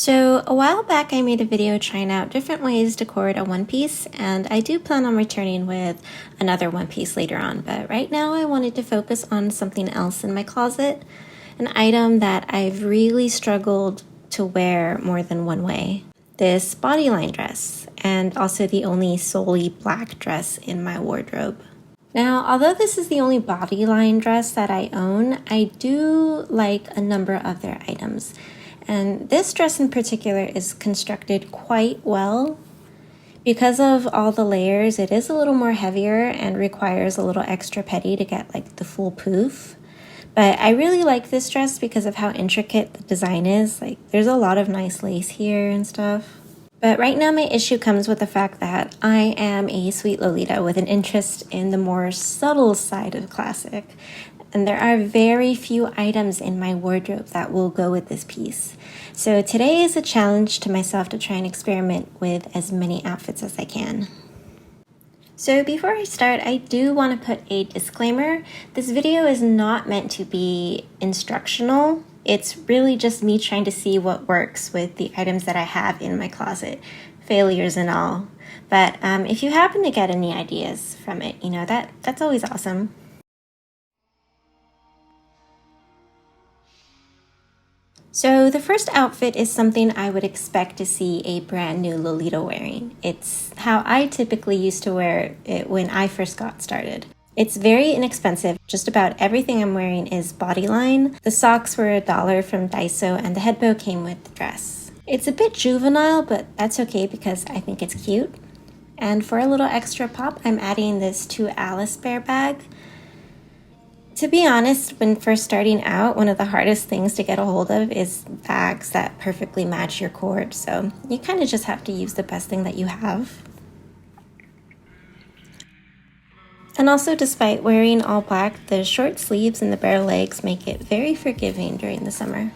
So a while back I made a video trying out different ways to cord a one piece, and I do plan on returning with another one piece later on, but right now I wanted to focus on something else in my closet, an item that I've really struggled to wear more than one way. This Bodyline dress, and also the only solely black dress in my wardrobe. Now, although this is the only Bodyline dress that I own, I do like a number of their items. And this dress in particular is constructed quite well. Because of all the layers, it is a little more heavier and requires a little extra petty to get like the full poof. But I really like this dress because of how intricate the design is. Like, there's a lot of nice lace here and stuff. But right now my issue comes with the fact that I am a sweet Lolita with an interest in the more subtle side of classic. And there are very few items in my wardrobe that will go with this piece. So today is a challenge to myself to try and experiment with as many outfits as I can. So before I start, I do want to put a disclaimer. This video is not meant to be instructional. It's really just me trying to see what works with the items that I have in my closet, failures and all. But if you happen to get any ideas from it, that's always awesome. So the first outfit is something I would expect to see a brand new Lolita wearing. It's how I typically used to wear it when I first got started. It's very inexpensive. Just about everything I'm wearing is Bodyline. The socks were $1 from Daiso and the headbow came with the dress. It's a bit juvenile, but that's okay because I think it's cute. And for a little extra pop, I'm adding this To Alice bear bag. To be honest, when first starting out, one of the hardest things to get a hold of is bags that perfectly match your cord, so you kind of just have to use the best thing that you have. And also, despite wearing all black, the short sleeves and the bare legs make it very forgiving during the summer.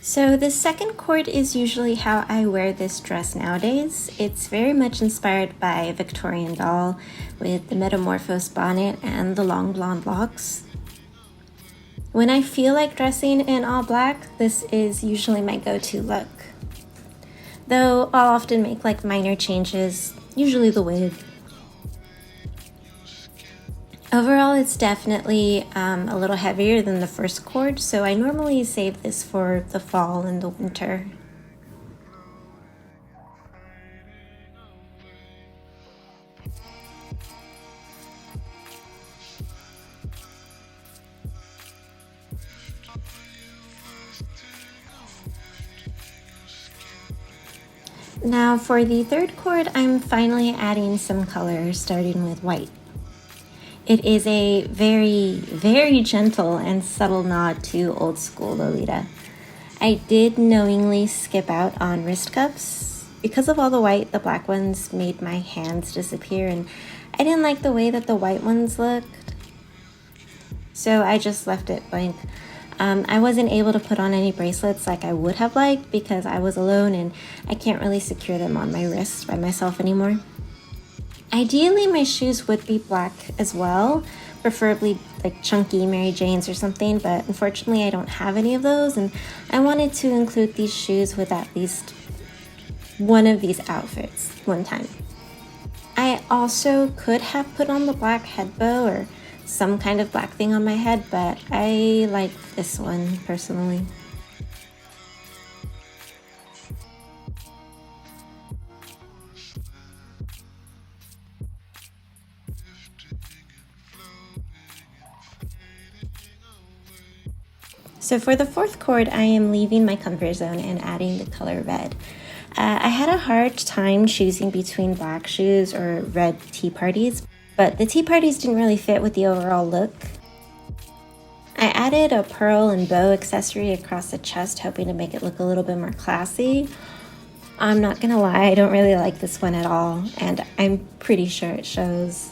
So the second cord is usually how I wear this dress nowadays. It's very much inspired by Victorian doll with the metamorphosed bonnet and the long blonde locks. When I feel like dressing in all black, this is usually my go-to look. Though I'll often make like minor changes, usually the wig. Overall, it's definitely a little heavier than the first cord, so I normally save this for the fall and the winter. Now for the third cord, I'm finally adding some color, starting with white. It is a very, very gentle and subtle nod to old school Lolita. I did knowingly skip out on wrist cuffs. Because of all the white, the black ones made my hands disappear, and I didn't like the way that the white ones looked. So I just left it blank. I wasn't able to put on any bracelets like I would have liked because I was alone and I can't really secure them on my wrists by myself anymore. Ideally, my shoes would be black as well, preferably like chunky Mary Janes or something, but unfortunately I don't have any of those, and I wanted to include these shoes with at least one of these outfits one time. I also could have put on the black headbow or some kind of black thing on my head, but I like this one personally. So for the fourth cord, I am leaving my comfort zone and adding the color red. I had a hard time choosing between black shoes or red tea parties, but the tea parties didn't really fit with the overall look. I added a pearl and bow accessory across the chest, hoping to make it look a little bit more classy. I'm not gonna lie, I don't really like this one at all, and I'm pretty sure it shows.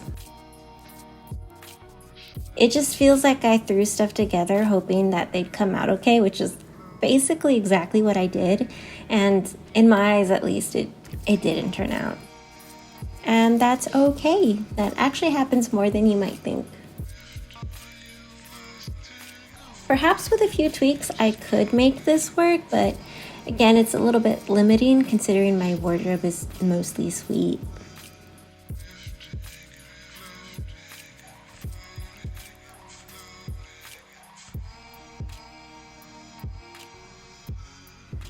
It just feels like I threw stuff together hoping that they'd come out okay, which is basically exactly what I did, and in my eyes at least, it didn't turn out. And that's okay. That actually happens more than you might think. Perhaps with a few tweaks I could make this work, but again, it's a little bit limiting considering my wardrobe is mostly sweet.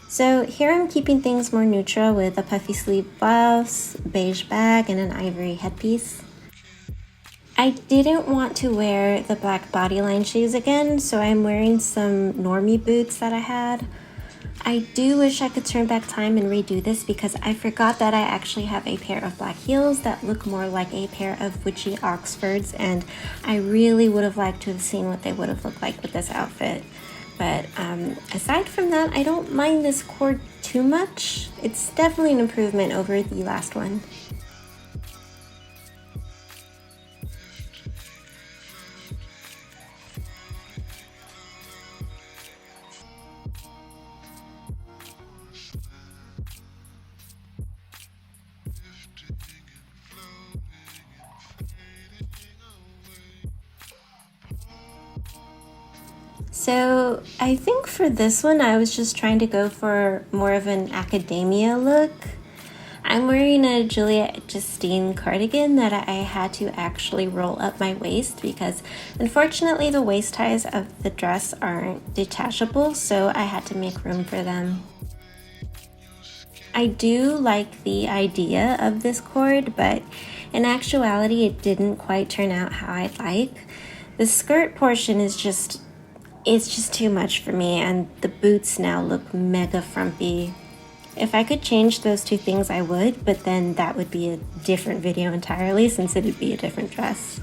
So here I'm keeping things more neutral with a puffy sleeve blouse, beige bag, and an ivory headpiece. I didn't want to wear the black Bodyline shoes again, so I'm wearing some normie boots that I had. I do wish I could turn back time and redo this because I forgot that I actually have a pair of black heels that look more like a pair of witchy Oxfords, and I really would have liked to have seen what they would have looked like with this outfit. But aside from that, I don't mind this cord too much. It's definitely an improvement over the last one. So I think for this one, I was just trying to go for more of an academia look. I'm wearing a Juliette Justine cardigan that I had to actually roll up my waist because unfortunately the waist ties of the dress aren't detachable, so I had to make room for them. I do like the idea of this cord, but in actuality it didn't quite turn out how I'd like. The skirt portion is just too much for me, and the boots now look mega frumpy. If I could change those two things, I would, but then that would be a different video entirely since it would be a different dress.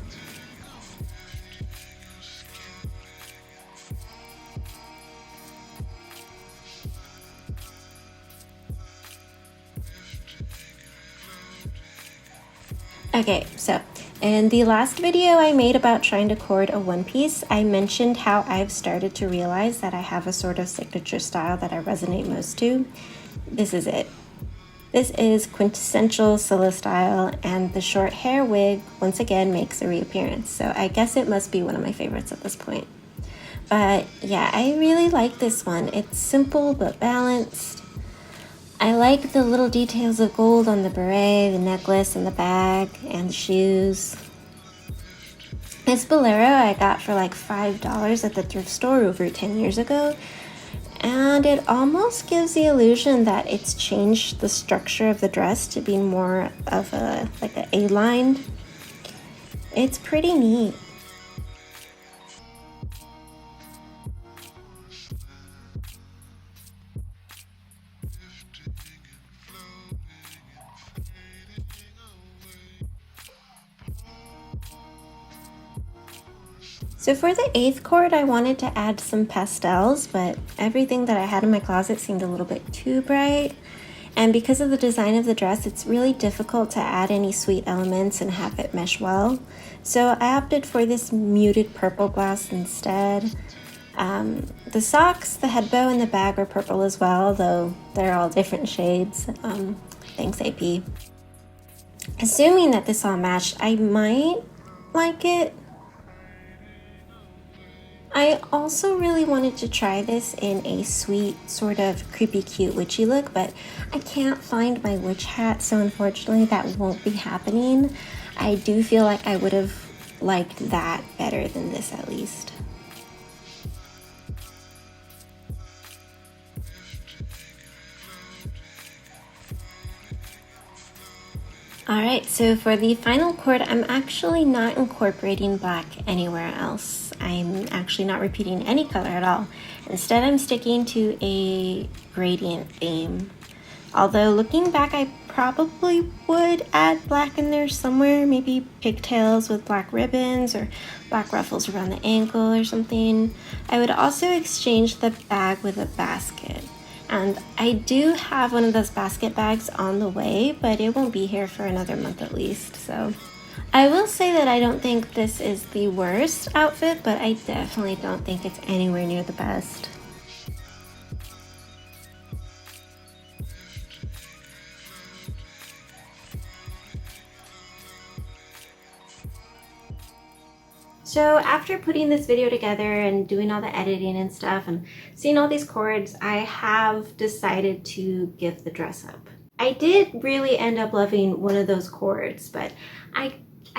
Okay, so in the last video I made about trying to cord a one piece, I mentioned how I've started to realize that I have a sort of signature style that I resonate most to. This is it. This is quintessential Scylla style, and the short hair wig once again makes a reappearance, so I guess it must be one of my favorites at this point. But yeah, I really like this one. It's simple but balanced. I like the little details of gold on the beret, the necklace, and the bag, and the shoes. This bolero I got for like $5 at the thrift store over 10 years ago, and it almost gives the illusion that it's changed the structure of the dress to be more of a A-line. It's pretty neat. So for the 8th cord, I wanted to add some pastels, but everything that I had in my closet seemed a little bit too bright. And because of the design of the dress, it's really difficult to add any sweet elements and have it mesh well. So I opted for this muted purple blouse instead. The socks, the head bow, and the bag are purple as well, though they're all different shades. Thanks, AP. Assuming that this all matched, I might like it. I also really wanted to try this in a sweet, sort of creepy cute witchy look, but I can't find my witch hat, so unfortunately that won't be happening. I do feel like I would have liked that better than this at least. Alright, so for the final cord, I'm actually not incorporating black anywhere else. I'm actually not repeating any color at all. Instead, I'm sticking to a gradient theme. Although looking back, I probably would add black in there somewhere, maybe pigtails with black ribbons or black ruffles around the ankle or something. I would also exchange the bag with a basket. And I do have one of those basket bags on the way, but it won't be here for another month at least. So I will say that I don't think this is the worst outfit, but I definitely don't think it's anywhere near the best. So after putting this video together and doing all the editing and stuff and seeing all these cords, I have decided to give the dress up. I did really end up loving one of those cords, but I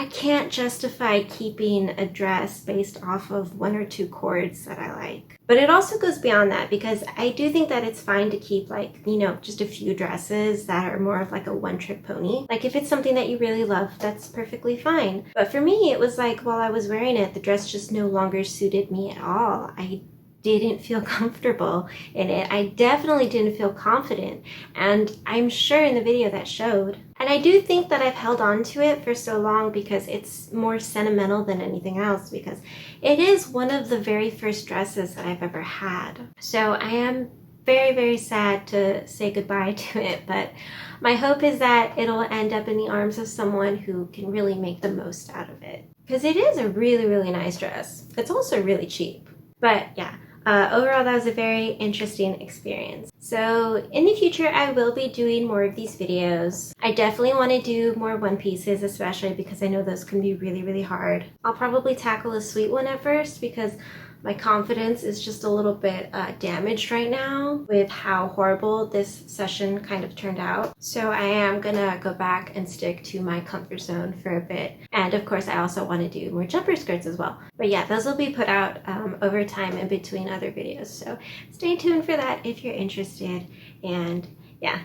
can't justify keeping a dress based off of one or two cords that I like. But it also goes beyond that, because I do think that it's fine to keep, like, you know, just a few dresses that are more of like a one-trick pony. Like if it's something that you really love, that's perfectly fine. But for me, it was like while I was wearing it, the dress just no longer suited me at all. I didn't feel comfortable in it. I definitely didn't feel confident, and I'm sure in the video that showed. And I do think that I've held on to it for so long because it's more sentimental than anything else, because it is one of the very first dresses that I've ever had. So I am very, very sad to say goodbye to it, but my hope is that it'll end up in the arms of someone who can really make the most out of it. Because it is a really, really nice dress. It's also really cheap. But yeah. Overall, that was a very interesting experience. So in the future, I will be doing more of these videos. I definitely want to do more one pieces, especially because I know those can be really, really hard. I'll probably tackle a sweet one at first because my confidence is just a little bit damaged right now with how horrible this session kind of turned out. So I am gonna go back and stick to my comfort zone for a bit. And of course, I also want to do more jumper skirts as well. But yeah, those will be put out over time in between other videos. So stay tuned for that if you're interested. And yeah,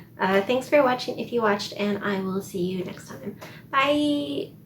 thanks for watching if you watched, and I will see you next time. Bye!